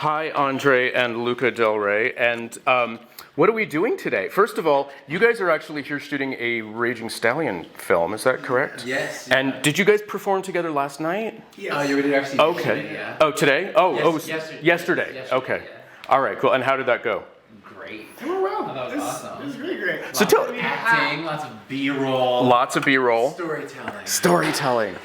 Hi, Andre and Luca del Rey. And what are we doing today? First of all, you guys are actually here shooting a Raging Stallion film, is that correct? Yes. And did you guys perform together last night? Yes. Oh, you did actually. Okay. Yeah. Oh, today? Yesterday. Yesterday. Okay. Yeah. All right, cool. And how did that go? Great. It went well. Oh, that was awesome. It was really great. So Lots of acting, lots of B-roll. Lots of B-roll. Storytelling.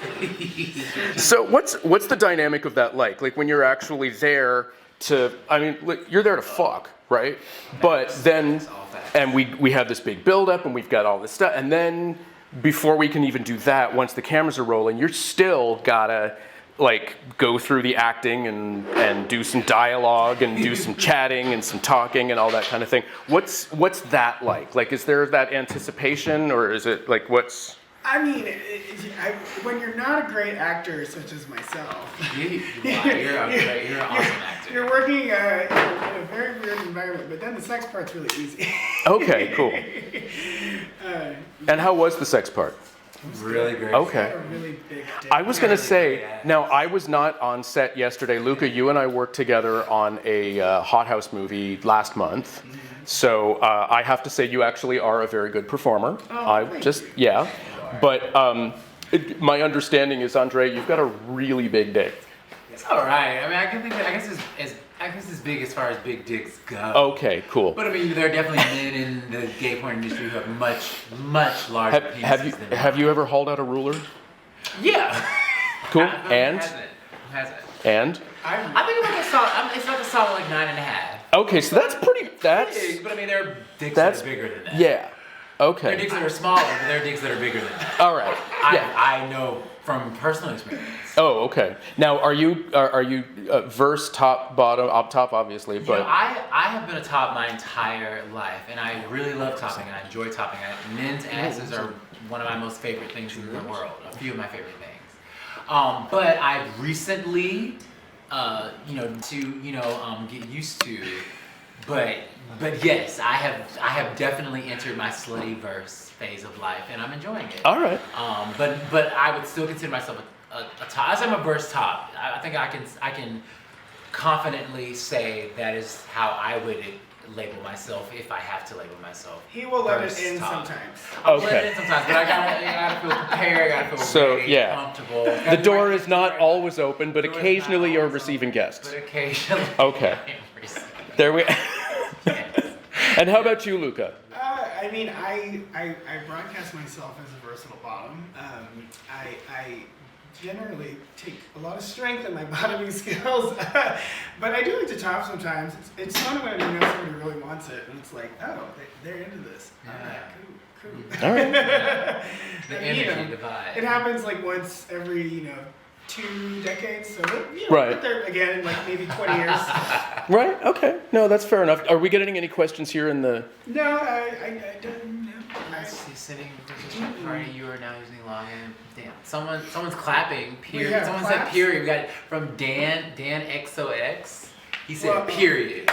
So what's the dynamic of that like? Like when you're actually there to, I mean, you're there to fuck, right? But then, and we have this big build-up and we've got all this stuff, and then before we can even do that, once the cameras are rolling, you're still gotta like go through the acting and do some dialogue and do some chatting and some talking and all that kind of thing. What's that like? Like, is there that anticipation, or is it like what's? I mean, when you're not a great actor such as myself, You're an awesome actor. You're working in a very weird environment, but then the sex part's really easy. Okay, cool. And how was the sex part? Really great. Okay. A really big dick. I was going to say, now I was not on set yesterday. Luca, you and I worked together on a Hot House movie last month. So I have to say you actually are a very good performer. Yeah. But my understanding is, Andre, you've got a really big dick. It's all right. I mean, I guess it's big as far as big dicks go. Okay, cool. But I mean, there are definitely men in the gay porn industry who have much larger penises than have you ever hauled out a ruler? Yeah. Cool. And? Has it? And? I think it's like a solid like 9.5. Okay, so that's pretty. That's big, but I mean, there are dicks that are bigger than that. Yeah. Okay. There are dicks that are smaller, but there are dicks that are bigger than that. All right. Yeah. I know from personal experience. Oh, okay. Now, are you verse top, bottom, up top, obviously, but I have been a top my entire life, and I really love topping, and I enjoy topping. Men's asses are one of my most favorite things in the world. A few of my favorite things. But I've recently, get used to. But yes, I have definitely entered my slutty verse phase of life, and I'm enjoying it. all right. But I would still consider myself a top. As I'm a verse top, I think I can confidently say that is how I would label myself if I have to label myself. He will let it in top. sometimes. I'll let it in sometimes, but I gotta feel prepared. I gotta feel ready, comfortable. The door is not always open, but occasionally you're receiving guests. But occasionally. Okay. There we. And how about you, Luca? I mean, I broadcast myself as a versatile bottom. I generally take a lot of strength in my bottoming skills, but I do like to top sometimes. It's fun when somebody really wants it, and it's like, oh, they're into this. Cool. All right. The energy divide. It happens like once every 2 decades, so right. We'll there again in like maybe 20 years. Right. Okay. No, that's fair enough. Are we getting any questions here in the? No, I don't know. He's sitting in party. You are now using login. Damn. Someone's clapping. Period. Yeah, Someone claps. said period. We got it from Dan XOX. He said period.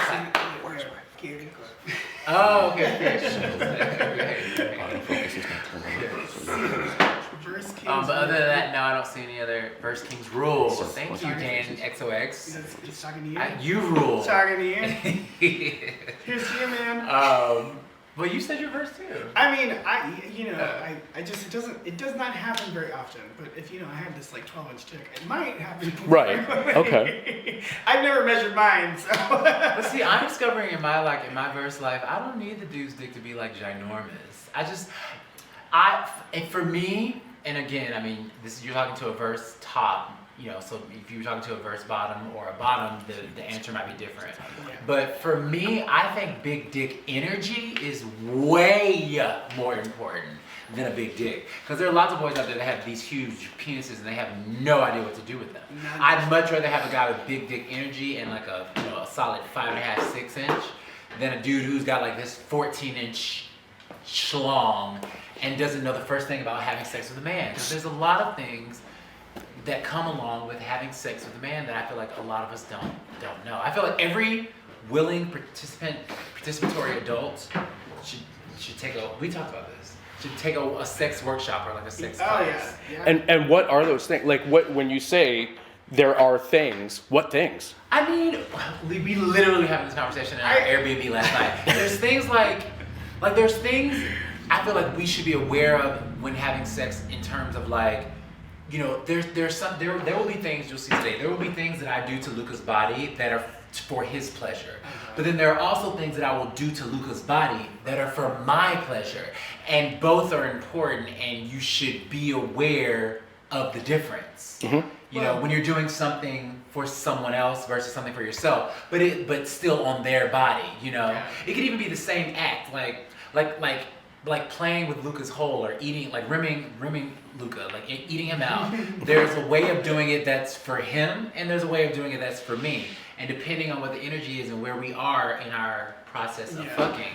Oh, okay. But other than that, no, I don't see any other Verse Kings rules. Thank you, Dan XOX. He's talking to you. You rule. Talking to you. Here's to you, man. Well, you said your verse too. I mean, I just it does not happen very often. But if I have this like 12-inch dick, it might happen. Right. Okay. I've never measured mine, so. But see, I'm discovering in my verse life, I don't need the dude's dick to be like ginormous. And for me, and again, I mean, you're talking to a verse top. So if you were talking to a verse bottom or a bottom, the answer might be different. Yeah. But for me, I think big dick energy is way more important than a big dick. Because there are lots of boys out there that have these huge penises and they have no idea what to do with them. I'd much rather have a guy with big dick energy and like a solid 5.5, 6 inch than a dude who's got like this 14-inch schlong and doesn't know the first thing about having sex with a man. Because there's a lot of things that come along with having sex with a man that I feel like a lot of us don't know. I feel like every willing participatory adult should take a sex workshop or like a sex class. Yeah. And what are those things? Like when you say there are things. What things? I mean, we literally having this conversation in our Airbnb last night. There's things there's things I feel like we should be aware of when having sex in terms of like, you know, there will be things you'll see today. There will be things that I do to Luca's body that are for his pleasure. But then there are also things that I will do to Luca's body that are for my pleasure. And both are important, and you should be aware of the difference. Mm-hmm. You know, when you're doing something for someone else versus something for yourself, but still on their body, you know. Yeah. It could even be the same act, like playing with Luca's hole or eating, like rimming Luca, like eating him out. There's a way of doing it that's for him, and there's a way of doing it that's for me. And depending on what the energy is and where we are in our process of fucking,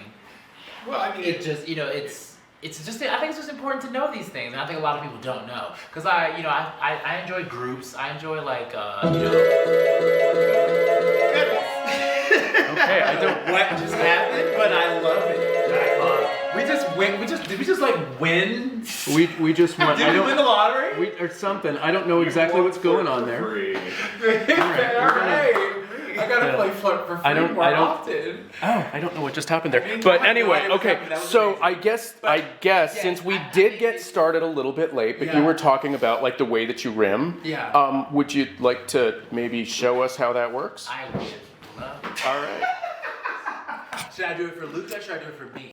Well, I mean, it just, you know, it's just, I think it's just important to know these things, and I think a lot of people don't know. Because I enjoy groups, I enjoy like, you know. Okay, I don't. What just happened, but I love it. Did we just like win? We just won. Did we win the lottery? Or something. I don't know exactly what's going on there. All right. I gotta play for free more often. Oh, I don't know what just happened there. But anyway, okay. So I guess since we did get started a little bit late, but you were talking about like the way that you rim. Yeah. Would you like to maybe show us how that works? I would love. All right. Should I do it for Luca or should I do it for me?